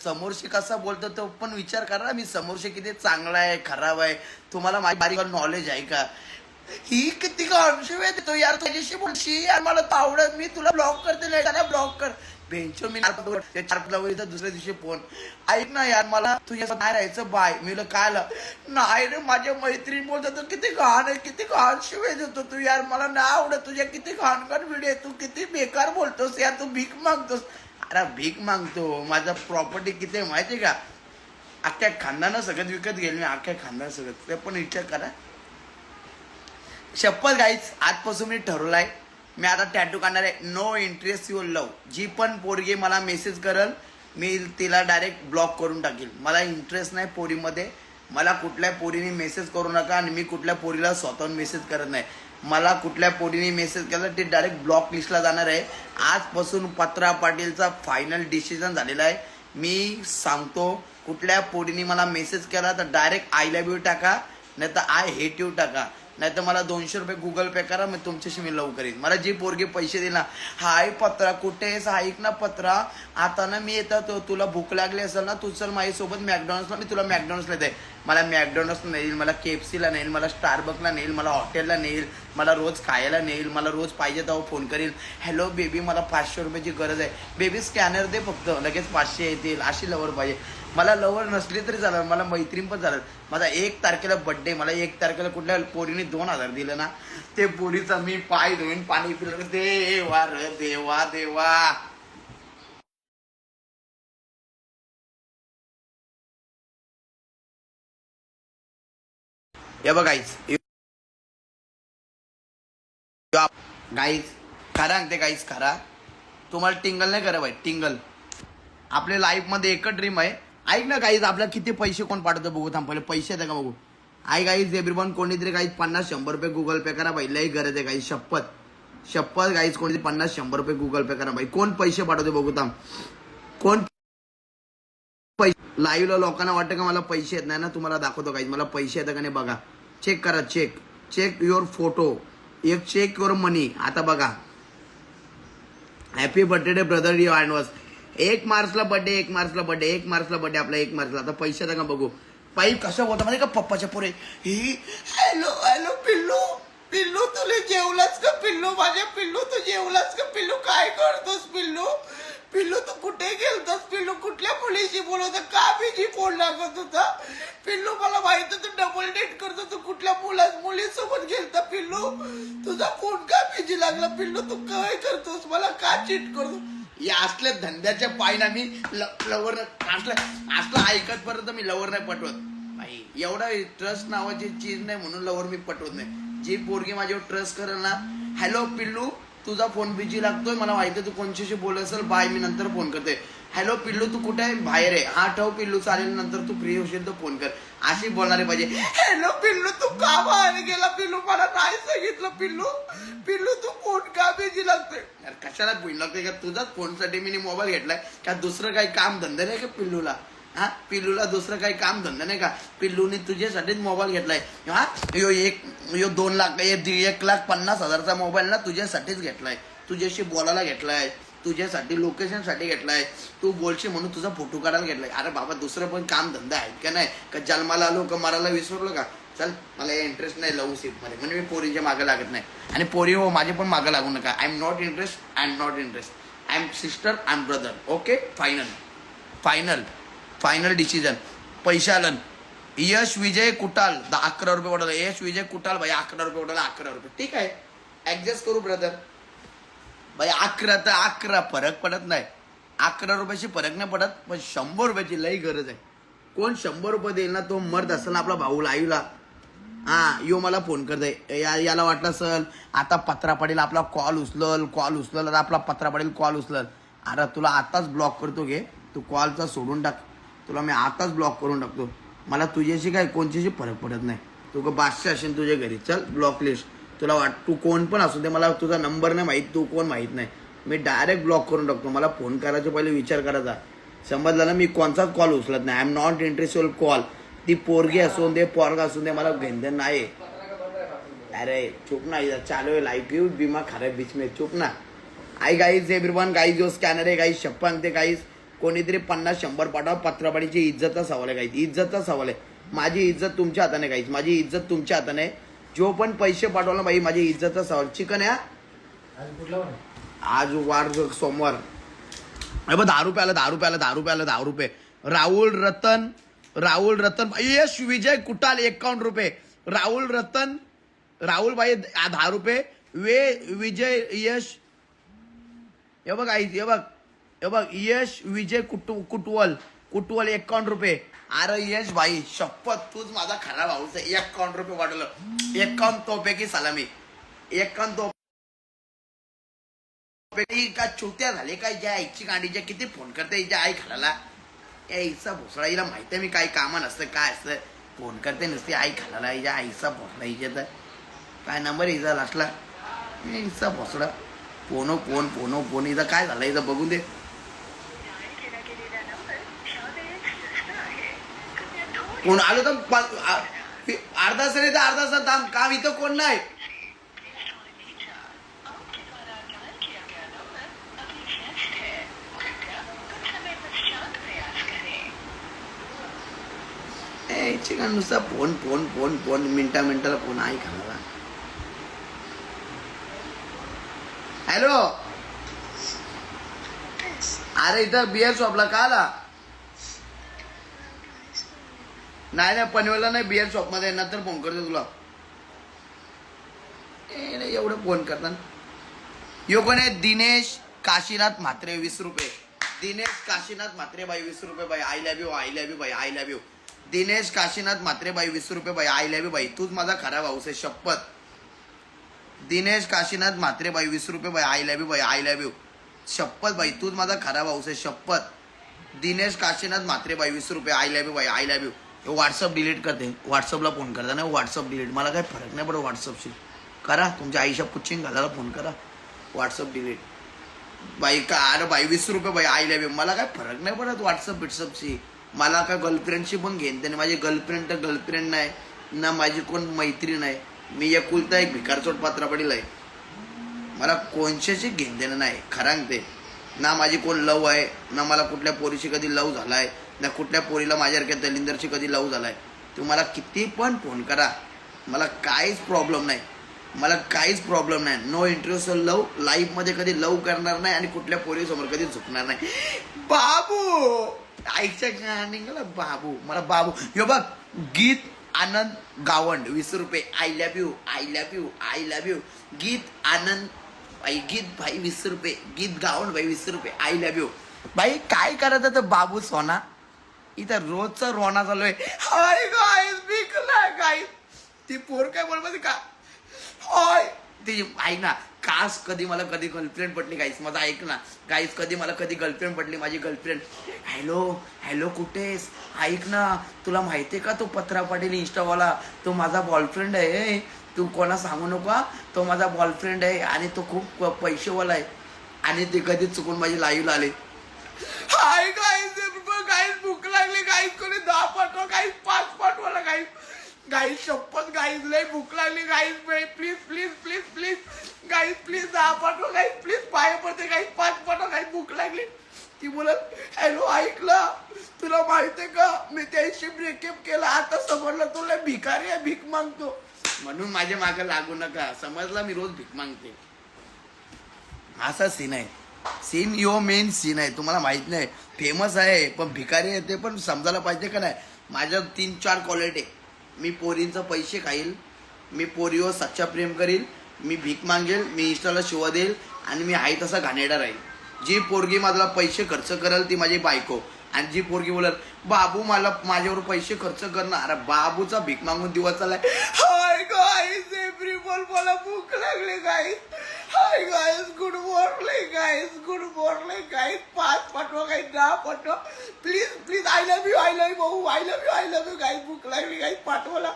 समोरशी कसा बोलतो तो पण विचार करा. मी समोरशी किती चांगला आहे खराब आहे तुम्हाला माझी बारीक नॉलेज आहे का? ही किती कॉन्शियस आहे तो यार तुझ्याशी बोलशी यार मला तर आवडत मी तुला ब्लॉक करते नाही ब्लॉक कर बेंचो मी दुसऱ्या दिवशी फोन ऐक ना यार मला तुझ्या नाही राहायचं बाय मी काय नाही रे माझ्या मैत्रीण बोलतो किती घाण आहे किती घाण शिवाय देतो तू यार मला नाही आवडत तुझ्या किती घाण व्हिडिओ तू किती बेकार बोलतोस यार तू भीक मागतोस. अरे भीक मागतो माझा प्रॉपर्टी किती आहे माहिती का? अख्ख्या खानदानं सगळं विकत गेल मी अख्ख्या खानदान सगळं ते पण विचार करा. शपथ गाईच आजपासून मी ठरवलाय मी आता टॅटू काढणार आहे. No interest your love. जी पण पोरगी मला मेसेज करल मी तिला डायरेक्ट ब्लॉक करून टाकील. मला इंटरेस्ट नाही पोरीमध्ये. मला कुठल्या पोरीने मेसेज करू नका आणि मी कुठल्या पोरीला स्वतःहून मेसेज करत नाही. मला कुठल्या पोरीने मेसेज केला ते डायरेक्ट ब्लॉक लिस्टला जाणार आहे. आजपासून पत्रा पाटीलचा फायनल डिसिजन झालेला आहे. मी सांगतो कुठल्या पोरीने मला मेसेज केला तर डायरेक्ट आय लव्ह यू टाका नाही तर आय हेट यू टाका नाही तर मला 200 रुपये गुगल पे करा मी तुमच्याशी मी लव करीन. मला जी पोरगी पैसे देईल ना हाय पत्रा कुठे आहेस ऐक ना पत्रा आता ना मी येतात तुला भूक लागली असेल ना तू चल माझ्यासोबत मॅकडॉनल्ड्सला मी तुला मॅकडॉनल्ड्सला येते. मला मॅकडॉनल्ड्सला नेईल मला KFCला नेईल मला स्टारबक्सला नेईल मला हॉटेलला नेईल मला रोज खायला नेईल मला रोज पाहिजे तेव्हा फोन करील. हॅलो बेबी मला 500 रुपयाची गरज आहे बेबी स्कॅनर दे फक्त लगेच 500 येतील. अशी लवर पाहिजे. मला लवर नसली तरी चालेल मला मैत्रीण पण चालेल. माझा 1 तारखेला बर्थडे मला 1 तारखेला कुठल्या पोरीने 2000 दिलं ना ते पोरीचा मी पाय धुईन पाणी पिलं देवा रे देवा देवा. हे बघ गाईस खरा ते गाईस खरा तुम्हाला टिंगल नाही करा बाई टिंगल. आपल्या लाईफ मध्ये एकच ड्रीम आहे. ऐक ना गाईज आपल्याला किती पैसे कोण पाठवतो बघू थांब पहिले पैसे येतात का बघू. आई गाईज एव्हरीवन कोणीतरी गाईज 50-100 रुपये गुगल पे करा बाई लई गरज आहे गाईज शपथ गाईज कोणीतरी 50-100 रुपये गुगल पे करा बाई. कोण पैसे पाठवतो बघू थांब कोण पैसे लाईव्हला लोकांना वाटतं का मला पैसे येत नाही ना तुम्हाला दाखवतो गाईज मला पैसे येतात का नाही बघा. चेक करा चेक युअर फोटो एक चेक युअर मनी. आता बघा हॅपी बर्थडे ब्रदर यू अँडवर्स 1 मार्चला बर्थडे आपला 1 मार्चला. आता पैसे का बघू पाईप कसं होतं म्हणजे का पप्पाच्या पोरे ही हॅलो पिल्लू तुला जेवलाच का पिल्लू माझ्या पिल्लू तू जेवलाच का पिल्लू काय करतोस पिल्लू तू कुठे गेलतोस पिल्लू कुठल्या मुलीशी बोलवतो का बिजी फोन लागत होता पिल्लू मला माहिती तू डबल डेट करतो तू कुठल्या मुलीसोबत गेलता पिल्लू तुझा फोन का बिजी लागला पिल्लू तू काय करतोस मला का चीट करतो. या असल्या धंद्याच्या पायीना मी लवर असला ऐकत पर्यंत मी लवर नाही पटवत भाई. एवढा ट्रस्ट नावाची चीज नाही म्हणून लवर मी पटवत नाही. जी पोरगी माझ्यावर ट्रस्ट करेल ना हॅलो पिल्लू तुझा फोन बिजी लागतोय मला माहिती तू कोणच्याशी बोलत असेल बाय मी नंतर फोन करते. हॅलो पिल्लू तू कुठे आहे बाहेर आहे हा ठेव पिल्लू चालेल नंतर तू फ्री होशील तर फोन कर अशी बोलणारे पाहिजे. हॅलो पिल्लू तू का बाहेर गेला पिल्लू मला नाही सांगितलं पिल्लू तू फोन का बिजी लागतोय यार कशाला फोन लागतोय का तुझाच फोनसाठी मी मोबाईल घेतलाय का दुसरं काही काम धंदा नाही का पिल्लूला हा पिल्लूला दुसरं काही काम धंदा नाही का पिल्लूने तुझ्यासाठीच मोबाईल घेतलाय. हा यो 2 लाख 1,50,000चा मोबाईल ना तुझ्यासाठीच घेतलाय तुझ्याशी बोलायला घेतलाय तुझ्यासाठी लोकेशनसाठी घेतलाय तू बोलशील म्हणून तुझा फोटो काढायला घेतलाय. अरे बाबा दुसरं पण काम धंदा आहेत का नाही का जन्माला आलो का मरायला विसरलो का चल मला इंटरेस्ट नाही लव्ह सीट मध्ये म्हणजे मी पोरीच्या मागं लागत नाही आणि पोरी हो माझे पण मागं लागू नका. I am not interest I am sister I am brother. Okay final decision. पैसे आलं यश विजय कुटाल 11 रुपये पडलं यश विजय कुटाल भाई 11 रुपये पडलं 11 रुपये ठीक आहे ऍडजस्ट करू ब्रदर भाई. 11 तर 11 फरक पडत नाही 11 रुपयाची फरक नाही पडत पण 100 रुपयाची लई गरज आहे. कोण 100 रुपये देईल ना तो मर्द असेल ना आपला भाऊ लाईव्हला हा यो मला फोन करते याला वाटलं असेल आता पत्रा पाटील आपला कॉल उचलल आपला पत्रा पाटील कॉल उचलल. अरे तुला आताच ब्लॉक करतो घे तू कॉलचा सोडून टाक तुला मी आताच ब्लॉक करून टाकतो. मला तुझ्याशी काय कोणच्याशी फरक पडत नाही. तू का बादशाह असेल तुझ्या घरी चल ब्लॉक लिस्ट तुला तू कोण पण असू दे मला तुझा नंबर नाही माहीत तू कोण माहीत नाही मी डायरेक्ट ब्लॉक करून टाकतो. मला फोन करायचा पहिले विचार करायचा समजलं ना मी कोणताच कॉल उचलत नाही. I am not interested call ती पोरगी असून दे पोरगा असून दे मला घेणं नाही. अरे चुप ना इधर चालू है लाइव क्यों बीमा खराब बीच में चुप ना. आई गाइस एवरीवन गाइस जो स्कैनर है गाइस 56 ते गाइस कोणीतरी 50-100 पाठवा. पत्रापाडीची इज्जतचा सवाल आहे काही, इज्जतचा सवाल आहे. माझी इज्जत तुमच्या हाताने काहीच, माझी इज्जत तुमच्या हाताने. जो पण पैसे पाठवला बाई माझी इज्जतचा सवाल. चिकन आहे आज वार सोमवार. अरे 10 रुपये आलं, 10 रुपये आलं, 10 रुपये आलं, 10 रुपये. राहुल रतन यश विजय कुटाल 51 रुपये. राहुल भाई 10 रुपये. विजय यश हे बघ आई, हे बघ यश विजय कुटवल 51 रुपये. अरे यश भाई शपथ तूच माझा खरा भाऊच आहे. 51 रुपये वाटलं. 51 तोपे की सलामी. 51 तोपे का चुत्या झाले काय. ज्या आईची गाडीच्या किती फोन करते हिच्या आई खालाला. आईचा भोसडा हिला माहिती आहे मी काही कामं नसतं काय असतं. फोन करते नुसती आई खालाला. हिच्या आईचा भोसडा हिच्या तर काय नंबर हिचा लास्टला. हिचा भोसडा फोन हिचा काय झालं हिचा बघून दे. कोण आलो तर अर्धा तास नाही तर अर्धा तास थांब. काम इथं कोण नाही. चिकन नुसता फोन मिनिटाला फोन आई खाला. हॅलो अरे इथं बिअर शॉपला का आला. नाही पनवेलला नाही बिअर शॉप मध्ये नंतर फोन करतो तुला. एवढं फोन करतात. यो कोण आहे. दिनेश काशीनाथ म्हात्रे 20 रुपये. दिनेश काशीनाथ म्हात्रे बाई 20 रुपये बाई. आय लव्ह यू बाई. I love you. Dinesh Kashinath Mhatre बाई 20 रुपये बाई. आय लव्ह यू बाई. तूच माझा खरा भाऊस आहे शपथ. दिनेश काशीनाथ म्हात्रे बाई 20 रुपये बाई. आय लव्ह यू बाई. आय लव्ह यू शपथ बाई. तूच माझा खरा भाऊस आहे शपथ. दिनेश काशीनाथ म्हात्रे बाई 20 रुपये. आय लव्ह यू बाई. I love you. WhatsApp delete करते. व्हॉट्सअपला फोन करता ना. WhatsApp delete. मला काही फरक नाही पडत व्हॉट्सअपशी. करा तुमच्या आईच्या पुच्छिंग घालायला फोन करा. व्हॉट्सअप डिलीट बाई. का अरे बाई 20 रुपये बाई. I love you. मला काय फरक नाही पडत व्हॉट्सअपशी. मला काय गर्लफ्रेंडशी पण घेईन त्याने. माझी गर्लफ्रेंड तर गर्लफ्रेंड नाही ना माझी कोण मैत्रीण आहे. मी एकुलता एक भिकारचोट पात्रापडील आहे. मला कोणच्याशी घेण देणं नाही खरं ते. ना माझी कोण लव आहे ना मला कुठल्या पोरीशी कधी लव झालाय ना कुठल्या पोरीला माझ्यासारख्या दलिंदरशी कधी लव झालाय. तुम्हाला किती पण फोन करा मला काहीच प्रॉब्लेम नाही. मला काहीच प्रॉब्लेम नाही. नो इंटरेस्ट लव. लाईफमध्ये कधी लव करणार नाही आणि कुठल्या पोरीसमोर कधी झुकणार नाही. बाबू आईच्या गाणीला बाबू. मला बाबू. यो बघ गीत आनंद गावंड 20 रुपये. I love you. I love you. I love you. गीत आनंद भाई. गीत भाई 20 रुपये. गीत गावंड भाई 20 रुपये. I love you. भाई काय करत तर बाबू सोना इथं रोजचा रोना चालू आहे. हाय गाईस बिकला गाईस. ती पोर काय बोल का हाय ती ऐक ना. कास कधी मला कधी गर्लफ्रेंड पडली गाईस. माझा ऐक ना गाईस. कधी मला कधी गर्लफ्रेंड पडली माझी गर्लफ्रेंड. हॅलो कुठेस. ऐक ना तुला माहितीये का तो पत्रा पाटील इंस्टावाला तो माझा बॉयफ्रेंड आहे. तू कोणा सांगू नको. तो माझा बॉयफ्रेंड आहे आणि तो खूप पैसेवाला आहे आणि ते कधी चुकून माझी लाईव्ह आले. हाय गाईस गाईस भूक लागली गाईस. कोणी 10 पाठवा गाईस. 5 पाठवाला गाईस. गाईस शपथ गाईस लय भूक लागली guys. Please please please please guys please 10 पाठवा गाईस. प्लीज पाय पडते गाईस. 5 पाठवा गाईस. भूक लागली. ती बोलत हॅलो ऐकलं तुला माहितीये का मी त्याशी ब्रेकअप केला. आता समजलं तुला भिकारी आहे भीक मागतो म्हणून माझ्या मागे लागू नका. समजला मी रोज भीक मागते. असा सीन आहे. सीन यो मेन सीन आहे. तुम्हाला माहित नाही फेमस आहे पण भिकारी आहे ते पण समजायला पाहिजे का नाही. माझ्या 3-4 क्वालिटी. मी पोरींचा पैसे खाईल. मी पोरीवर सच्चा प्रेम करील. मी भीक मागेल. मी इंस्टाला शिवा देईल आणि मी आहे तसा घाणेरडा राहील. जी पोरगी माझ्याला पैसे खर्च करेल ती माझी बायको. आणि जी पोरगी बोलत बाबू मला माझ्यावर पैसे खर्च करणार. अरे बाबूचा भीक मागून दिवस चाललाय. हाय गाईस एव्हरीवन मला भूक लागली guys. Hi guys good morning guys. Good morning guys. 5 पाठवा गाईस. 10 पाठवा please please. I love you. I love you भाऊ. I love you. I love you guys. भूक लागली गाईस. पाठवाला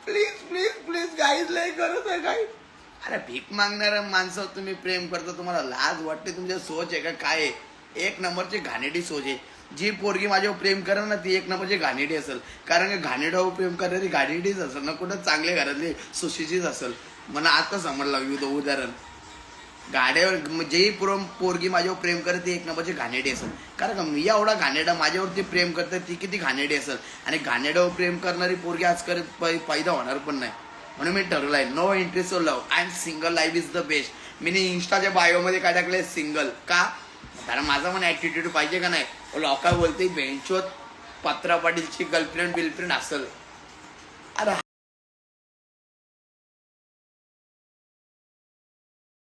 प्लीज प्लीज प्लीज गाईस. लय गरज आहे गाईस. अरे भीक मागणाऱ्या माणसं तुम्ही प्रेम करता तुम्हाला लाज वाटते. तुमच्या सोच आहे का काय आहे. एक नंबरची घाणेरडी सोच आहे. जी पोरगी माझ्यावर प्रेम करेल ना ती एक नंबरची घाणेरडी असेल. कारण की घाणेरड्यावर प्रेम करणारी घाणेरडीच असेल ना कुठं चांगल्या घरातली सुशिक्षित असेल. मला आता समजलं उदाहरण. गाड्यावर जेही पोरगी माझ्यावर प्रेम करते ती एक नंबरची घाणेडी असेल. कारण का मी एवढा घाणेडा माझ्यावरती प्रेम करते ती किती घाणेडी असेल. आणि घाणेड्यावर प्रेम करणारी पोरगी आजकाल पैदा होणार पण नाही. म्हणून मी ठरवलंय no interest of love, I am single, life is the best. मी इंस्टाच्या बायोमध्ये काय टाकलंय सिंगल का, कारण माझा पण ऍटिट्यूड पाहिजे का नाही. लोक बोलते बेंचोत पत्रा पाटीलची गर्लफ्रेंड असेल